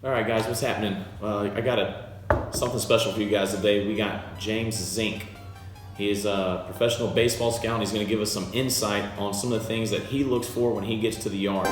All right, guys, what's happening? I got something special for you guys today. We got James Zinc. He is a professional baseball scout, and he's going to give us some insight on some of the things that he looks for when he gets to the yard.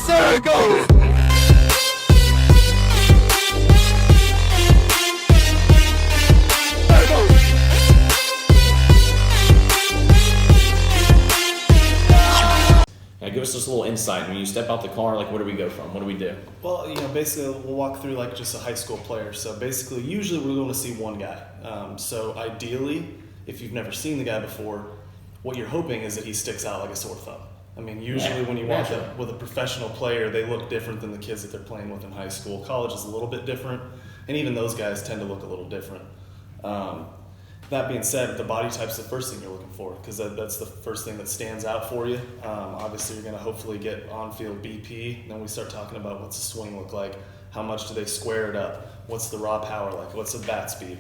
Circles! Now, give us just a little insight. When you step out the car, like, where do we go from? What do we do? Well, basically we'll walk through like just a high school player. So basically, usually we're going to see one guy. So ideally, if you've never seen the guy before, what you're hoping is that he sticks out like a sore thumb. I mean, usually when you watch it with a professional player, they look different than the kids that they're playing with in high school. College is a little bit different, and even those guys tend to look a little different. That being said, the body type's the first thing you're looking for, because that's the first thing that stands out for you. Obviously, you're going to hopefully get on-field BP. Then we start talking about what's the swing look like, how much do they square it up, what's the raw power like, what's the bat speed.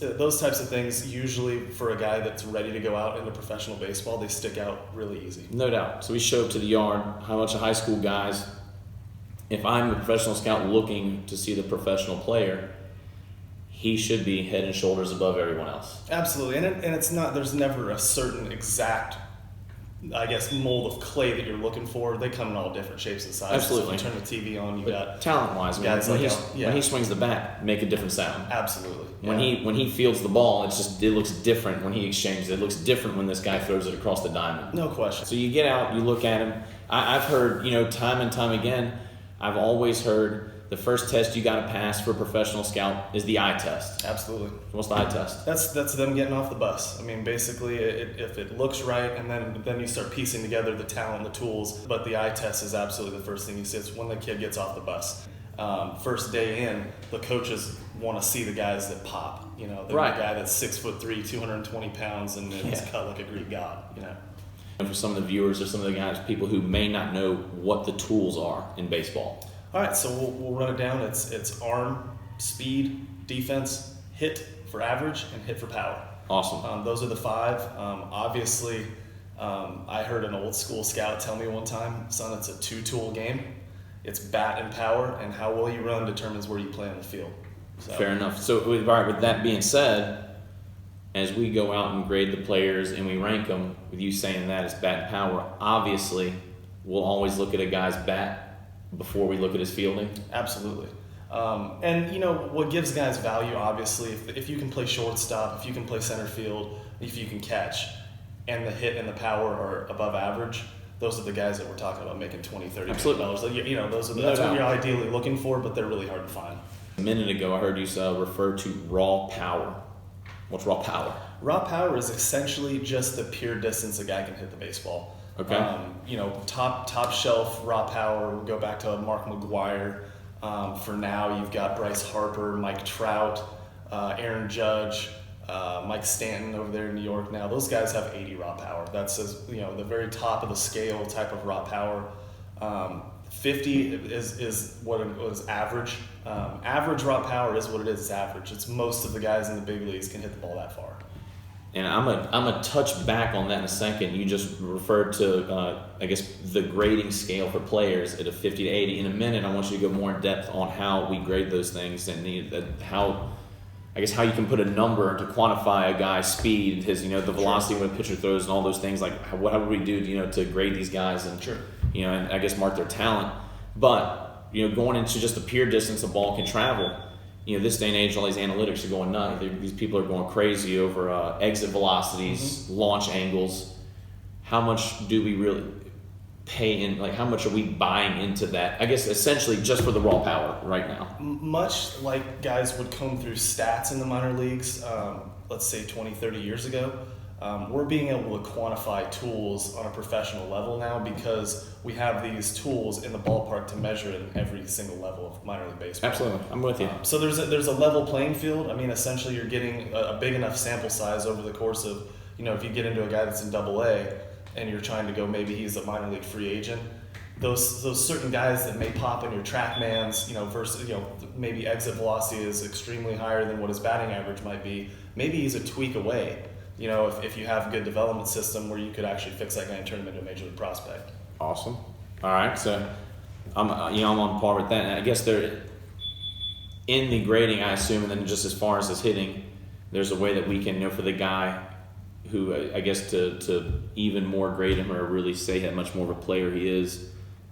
Those types of things, usually for a guy that's ready to go out into professional baseball, they stick out really easy. No doubt. So we show up to the yard, how much of high school guys, if I'm the professional scout looking to see the professional player, he should be head and shoulders above everyone else. Absolutely, and it's not, there's never a certain exact, I guess, mold of clay that you're looking for. They come in all different shapes and sizes. Absolutely. So if you turn the TV on, you But got talent-wise, guys when like he swings the bat, make a different sound. absolutely. When he fields the ball, it looks different when he exchanges. It looks different when this guy throws it across the diamond. No question. So you get out, you look at him. I've heard, time and time again, I've always heard the first test you got to pass for a professional scout is the eye test. Absolutely. What's the eye test? That's them getting off the bus. I mean, basically, if it looks right, and then you start piecing together the talent, the tools. But the eye test is absolutely the first thing you see. It's when the kid gets off the bus. First day in, the coaches want to see the guys that pop. The guy that's 6'3", 220 pounds, and is cut like a Greek god. And for some of the viewers or some of the guys, people who may not know what the tools are in baseball. All right, so we'll run it down. It's arm, speed, defense, hit for average, and hit for power. Awesome. Those are the five. Obviously, I heard an old school scout tell me one time, son, it's a two-tool game. It's bat and power, and how well you run determines where you play on the field. So. Fair enough. So, all right, with that being said, as we go out and grade the players and we rank them, with you saying that it's bat and power, obviously we'll always look at a guy's bat before we look at his fielding. Absolutely. And what gives guys value, obviously, if you can play shortstop, if you can play center field, if you can catch, and the hit and the power are above average, those are the guys that we're talking about making $20, $30 million. That's what you're ideally looking for, but they're really hard to find. A minute ago, I heard you refer to raw power. What's raw power? Raw power is essentially just the pure distance a guy can hit the baseball. Okay. Top shelf raw power. We'll go back to Mark McGwire. For now, you've got Bryce Harper, Mike Trout, Aaron Judge, Mike Stanton over there in New York now. Those guys have 80 raw power. That's the very top of the scale type of raw power. 50 is what is average. Average raw power is what it is. It's average. It's most of the guys in the big leagues can hit the ball that far. And I'm a touch back on that in a second. You just referred to, the grading scale for players at a 50 to 80. In a minute, I want you to go more in depth on how we grade those things and how you can put a number to quantify a guy's speed, his, the velocity when a pitcher throws and all those things. Like, what would we do, to grade these guys and, and I guess mark their talent. But, going into just the pure distance a ball can travel, this day and age, all these analytics are going nuts. These people are going crazy over exit velocities, launch angles. How much do we really pay in? Like, how much are we buying into that? I guess essentially just for the raw power right now. Much like guys would comb through stats in the minor leagues, let's say 20, 30 years ago, we're being able to quantify tools on a professional level now because we have these tools in the ballpark to measure it in every single level of minor league baseball. Absolutely, I'm with you. So there's a level playing field. I mean, essentially, you're getting a big enough sample size over the course of, if you get into a guy that's in AA and you're trying to go, maybe he's a minor league free agent. Those certain guys that may pop in your TrackMans, versus maybe exit velocity is extremely higher than what his batting average might be. Maybe he's a tweak away. If you have a good development system where you could actually fix that guy and turn him into a major league prospect. Awesome. All right, so I'm on par with that. And I guess they're in the grading, I assume, and then just as far as his hitting, there's a way that we can for the guy who I guess to even more grade him or really say how much more of a player he is,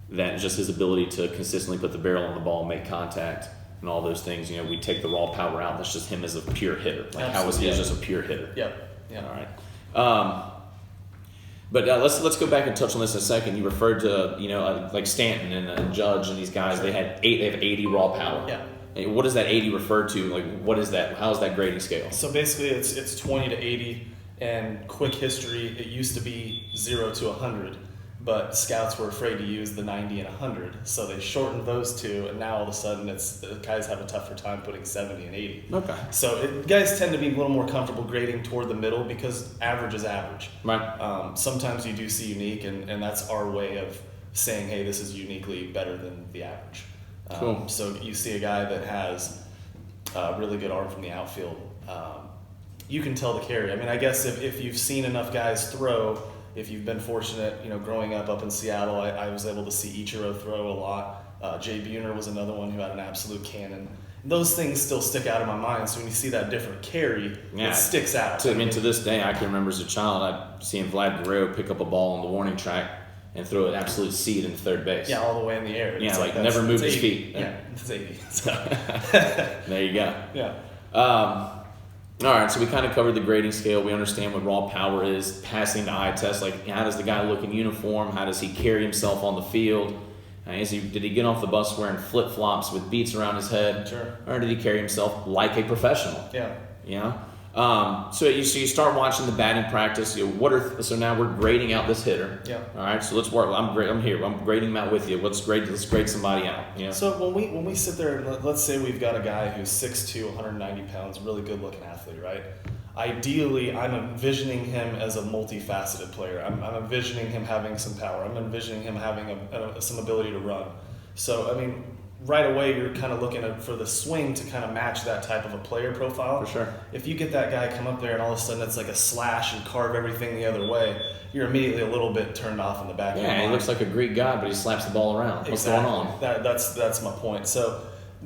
that just his ability to consistently put the barrel on the ball, make contact, and all those things. We take the raw power out. That's just him as a pure hitter. Like how is he as just a pure hitter? Yep. Yeah. All right. But let's go back and touch on this in a second. You referred to like Stanton and Judge and these guys. They have 80 raw power. Yeah. And what does that 80 refer to? Like what is that? How is that grading scale? So basically, it's 20 to 80. And quick history, it used to be 0 to 100, but scouts were afraid to use the 90 and 100, so they shortened those two, and now all of a sudden the guys have a tougher time putting 70 and 80. Okay. So guys tend to be a little more comfortable grading toward the middle because average is average. Right. Sometimes you do see unique, and that's our way of saying, hey, this is uniquely better than the average. Cool. So you see a guy that has a really good arm from the outfield. You can tell the carry. I mean, I guess if you've seen enough guys throw, if you've been fortunate, growing up in Seattle, I was able to see Ichiro throw a lot. Jay Buhner was another one who had an absolute cannon. Those things still stick out in my mind. So when you see that different carry, it sticks out. To this day, I can remember as a child, I'd seen Vlad Guerrero pick up a ball on the warning track and throw an absolute seed into third base. Yeah, all the way in the air. Yeah, like never moved his feet. Yeah, it's 80. There you go. Yeah. All right, so we kind of covered the grading scale. We understand what raw power is, passing the eye test. Like, how does the guy look in uniform? How does he carry himself on the field? Did he get off the bus wearing flip-flops with beats around his head? Sure. Or did he carry himself like a professional? Yeah. So you start watching the batting practice. So now we're grading out this hitter. Yeah. All right, so let's work. I'm here. I'm grading him out with you. Let's grade somebody out. So when we sit there, let's say we've got a guy who's 6'2", 190 pounds, really good looking athlete, right? Ideally, I'm envisioning him as a multifaceted player. I'm envisioning him having some power. I'm envisioning him having some ability to run. So, I mean, right away, you're kind of looking for the swing to kind of match that type of a player profile. For sure. If you get that guy come up there and all of a sudden it's like a slash and carve everything the other way, you're immediately a little bit turned off in the back of your mind. Yeah, he looks like a Greek god, but he slaps the ball around. What's going on? That's my point. So,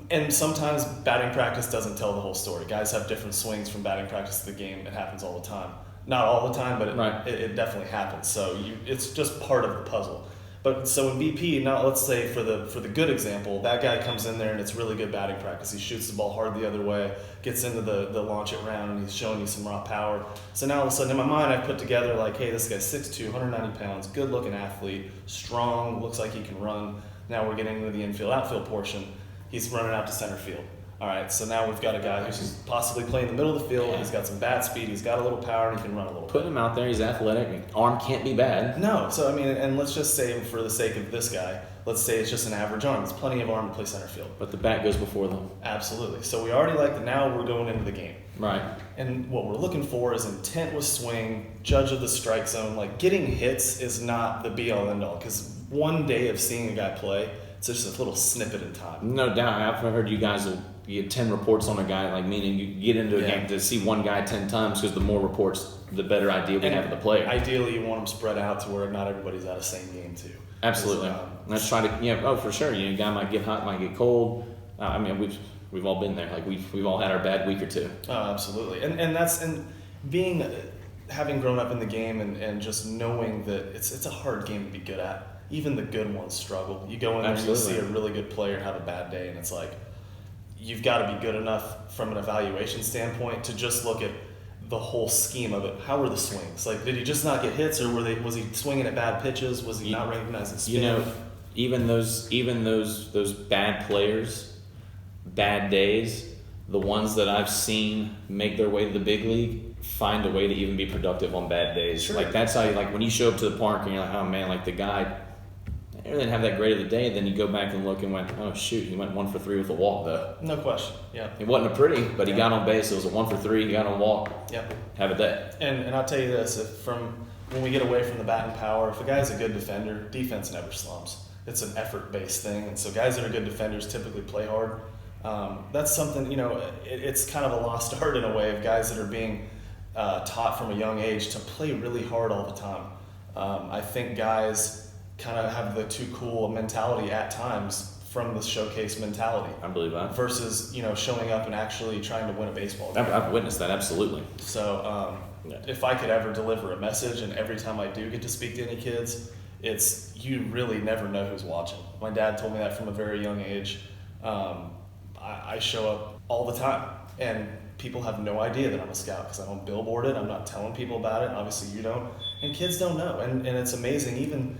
and sometimes batting practice doesn't tell the whole story. Guys have different swings from batting practice to the game. It happens all the time. Not all the time, but it definitely happens. So it's just part of the puzzle. But so in BP, now let's say for the good example, that guy comes in there and it's really good batting practice. He shoots the ball hard the other way, gets into the launch it round, and he's showing you some raw power. So now all of a sudden in my mind, I've put together like, hey, this guy's 6'2", 190 pounds, good looking athlete, strong, looks like he can run. Now we're getting into the infield-outfield portion. He's running out to center field. All right, so now we've got a guy who's possibly playing in the middle of the field. Yeah. He's got some bat speed. He's got a little power, and he can run a little. Put him out there. He's athletic. Arm can't be bad. No. So, I mean, and let's just say for the sake of this guy, let's say it's just an average arm. It's plenty of arm to play center field. But the bat goes before them. Absolutely. So we already like that. Now we're going into the game. Right. And what we're looking for is intent with swing, judge of the strike zone. Like, getting hits is not the be-all, end-all. Because one day of seeing a guy play, it's just a little snippet in time. No doubt. I've heard you guys you get 10 reports on a guy, like meaning you get into a game to see one guy 10 times because the more reports, the better idea we have of the player. Ideally, you want them spread out to where not everybody's out of the same game too. Absolutely. Let's try to, for sure. A guy might get hot, might get cold. I mean, we've all been there. Like we've all had our bad week or two. Oh, absolutely. And having grown up in the game and just knowing that it's a hard game to be good at. Even the good ones struggle. You go in there and you see a really good player have a bad day, and it's like, you've got to be good enough from an evaluation standpoint to just look at the whole scheme of it. How were the swings? Like, did he just not get hits, or was he swinging at bad pitches? Was he not recognizing spin? Even those bad players, bad days, the ones that I've seen make their way to the big league find a way to even be productive on bad days. Sure. Like that's how you, like when you show up to the park and you're like, oh man, like the guy didn't have that great of a day. Then you go back and look and went, oh shoot, he went 1 for 3 with a walk though. No question. Yeah. It wasn't a pretty, but he got on base. It was a 1 for 3. He got on a walk. Yep. Have a day. And I'll tell you this: if from when we get away from the bat and power, if a guy's a good defender, defense never slumps. It's an effort-based thing, and so guys that are good defenders typically play hard. That's something, it's kind of a lost art in a way of guys that are being taught from a young age to play really hard all the time. I think guys kind of have the too cool mentality at times from the showcase mentality. I believe that. Versus, showing up and actually trying to win a baseball game. I've witnessed that, absolutely. So if I could ever deliver a message, and every time I do get to speak to any kids, it's you really never know who's watching. My dad told me that from a very young age. I show up all the time, and people have no idea that I'm a scout because I don't billboard it. I'm not telling people about it. Obviously, you don't, and kids don't know. And it's amazing. Even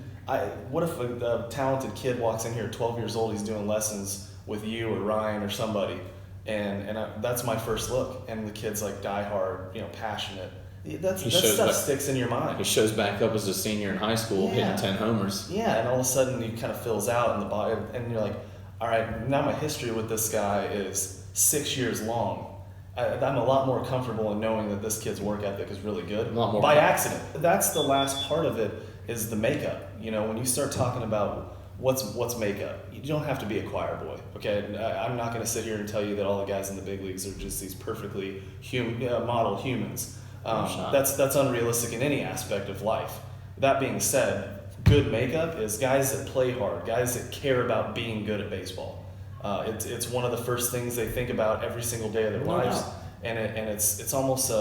what if a talented kid walks in here, 12 years old, he's doing lessons with you or Ryan or somebody, and that's my first look, and the kid's like diehard, passionate. That stuff sticks in your mind. He shows back up as a senior in high school, hitting 10 homers. Yeah, and all of a sudden he kind of fills out in the body, and you're like, all right, now my history with this guy is 6 years long. I'm a lot more comfortable in knowing that this kid's work ethic is really good. A lot more by accident. That's the last part of it, is the makeup. When you start talking about what's makeup, you don't have to be a choir boy. Okay, I'm not going to sit here and tell you that all the guys in the big leagues are just these perfectly model humans. That's unrealistic in any aspect of life. That being said, good makeup is guys that play hard, guys that care about being good at baseball. It's one of the first things they think about every single day of their lives, and it's almost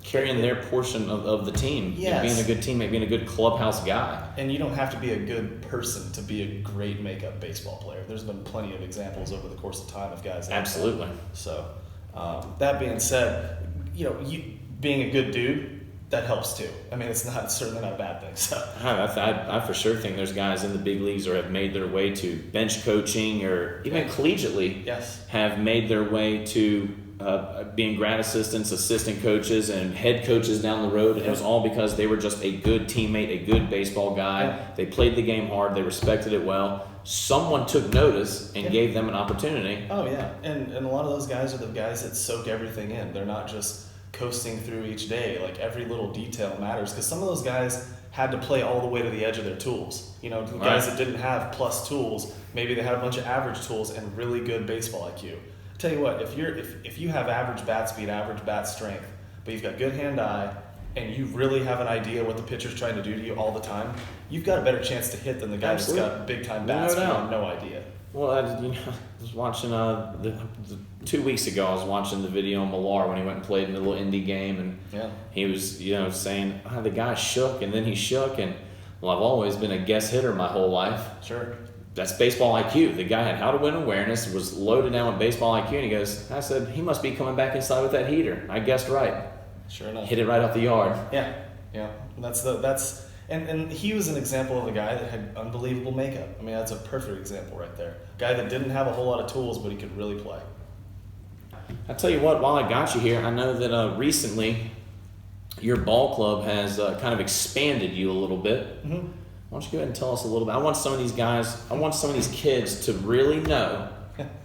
carrying their portion of the team. Yes. Being a good teammate, being a good clubhouse guy. And you don't have to be a good person to be a great makeup baseball player. There's been plenty of examples over the course of time of guys. Absolutely. So that being said, being a good dude, that helps too. I mean, it's certainly not a bad thing. So I for sure think there's guys in the big leagues or have made their way to bench coaching or even collegiately. Yes. Have made their way to being grad assistants, assistant coaches, and head coaches down the road. And it was all because they were just a good teammate, a good baseball guy. Yeah. They played the game hard. They respected it well. Someone took notice and gave them an opportunity. Oh, yeah. And a lot of those guys are the guys that soak everything in. They're not just coasting through each day. Like, every little detail matters, because some of those guys had to play all the way to the edge of their tools. The guys that didn't have plus tools, maybe they had a bunch of average tools and really good baseball IQ. I tell you what, if you have average bat speed, average bat strength, but you've got good hand-eye, and you really have an idea what the pitcher's trying to do to you all the time, you've got a better chance to hit than the guy that's got big-time bat speed and no idea. Well, I was watching 2 weeks ago. I was watching the video on Millar when he went and played in the little indie game, and he was, saying the guy shook, and then he shook, and I've always been a guess hitter my whole life. Sure. That's baseball IQ. The guy had how to win awareness, was loaded down with baseball IQ, and he goes, I said, he must be coming back inside with that heater. I guessed right. Sure enough. Hit it right off the yard. Yeah. And he was an example of a guy that had unbelievable makeup. I mean, that's a perfect example right there. A guy that didn't have a whole lot of tools, but he could really play. I tell you what, while I got you here, I know that recently your ball club has kind of expanded you a little bit. Mm-hmm. Why don't you go ahead and tell us a little bit? I want some of these kids to really know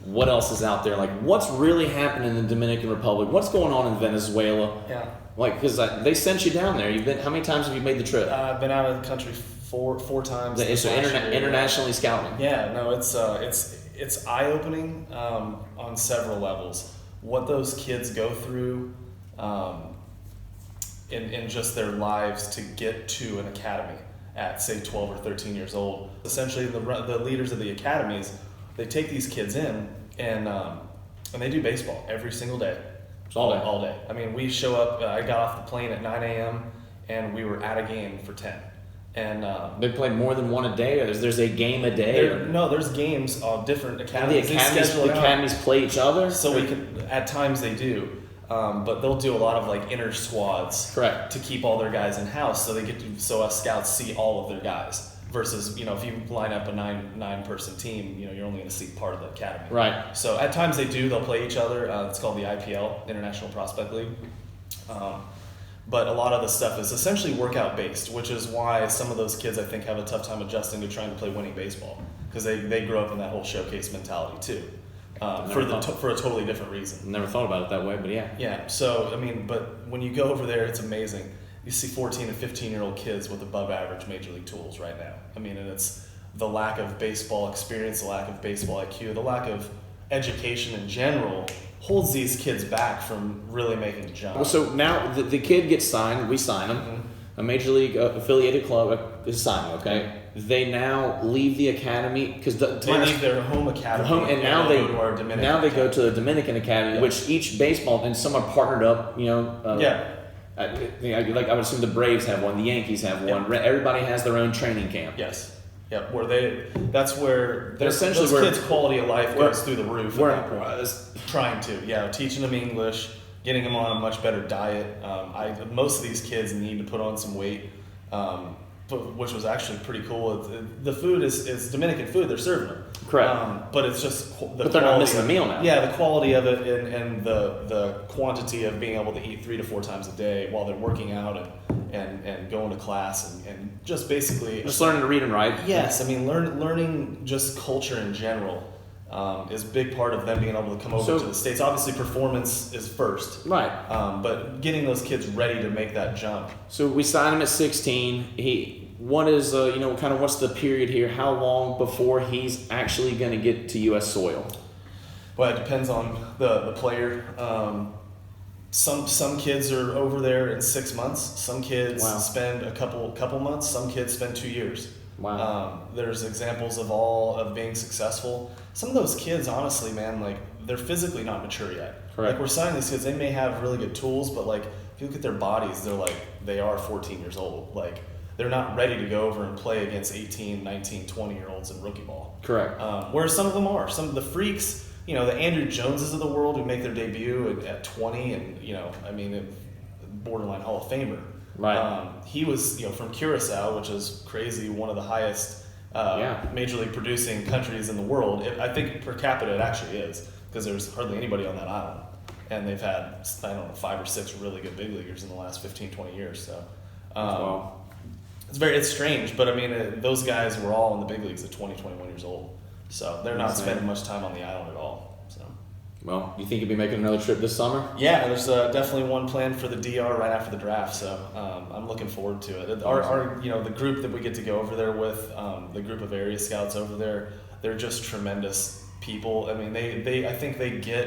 what else is out there. Like, what's really happening in the Dominican Republic? What's going on in Venezuela? Yeah. Like, because they sent you down there. How many times have you made the trip? I've been out of the country four times. So internationally scouting. Yeah, no, it's eye-opening on several levels. What those kids go through in just their lives to get to an academy at, say, 12 or 13 years old. Essentially, the leaders of the academies, they take these kids in and they do baseball every single day. All day. I mean, we show up, I got off the plane at 9 a.m. and we were at a game for 10. And they play more than one a day, or there's a game a day? There's games of different academies. The academies play each other? So we can, at times they do. But they'll do a lot of like inner squads. Correct. To keep all their guys in house, so us scouts see all of their guys. versus, if you line up a nine person team, you're only going to see part of the academy. Right. So at times they'll play each other. It's called the IPL, International Prospect League. But a lot of the stuff is essentially workout based, which is why some of those kids I think have a tough time adjusting to trying to play winning baseball, because they grew up in that whole showcase mentality too, for a totally different reason. Never thought about it that way, but yeah. Yeah. So but when you go over there, it's amazing. You see 14 and 15-year-old kids with above average major league tools right now. And it's the lack of baseball experience, the lack of baseball IQ, the lack of education in general holds these kids back from really making a jump. Well, so now the kid gets signed, we sign him, Mm-hmm. a major league affiliated club is signed, okay? They now leave the academy because they leave their home academy and now they go to our Dominican go to the Dominican Academy, which each baseball, and some are partnered up, I would assume the Braves have one, the Yankees have one. Everybody has their own training camp. Yes. Yep. That's where essentially those kids' quality of life goes through the roof. Trying to, teaching them English, getting them on a much better diet. Most of these kids need to put on some weight, which was actually pretty cool. The food is Dominican food they're serving them. Correct. But it's just but they're not missing a meal now. Yeah, the quality of it and the quantity of being able to eat 3 to 4 times a day while they're working out and going to class and just basically just learning to read and write. Yes, learning just culture in general is a big part of them being able to come over to the States. Obviously, performance is first. Right. But getting those kids ready to make that jump. So we signed him at 16. What is, what's the period here? How long before he's actually going to get to U.S. soil? Well, it depends on the player. Some kids are over there in 6 months. Some kids spend a couple months. Some kids spend 2 years. Wow. There's examples of being successful. Some of those kids, honestly, man, they're physically not mature yet. Correct. We're signing these kids. They may have really good tools, but if you look at their bodies, they are 14 years old. They're not ready to go over and play against 18, 19, 20-year-olds in rookie ball. Correct. Whereas some of them are. Some of the freaks, the Andrew Joneses of the world who make their debut at 20 and, borderline Hall of Famer. Right. He was, from Curacao, which is crazy, one of the highest major league producing countries in the world. I think per capita it actually is, because there's hardly anybody on that island. And they've had, 5 or 6 really good big leaguers in the last 15, 20 years. So, it's strange, but those guys were all in the big leagues at 20, 21 years old. So they're not spending much time on the island at all. So. Well, you think you'll be making another trip this summer? Yeah, there's definitely one planned for the DR right after the draft. So I'm looking forward to it. Our the group that we get to go over there with, the group of area scouts over there, they're just tremendous people. I think they get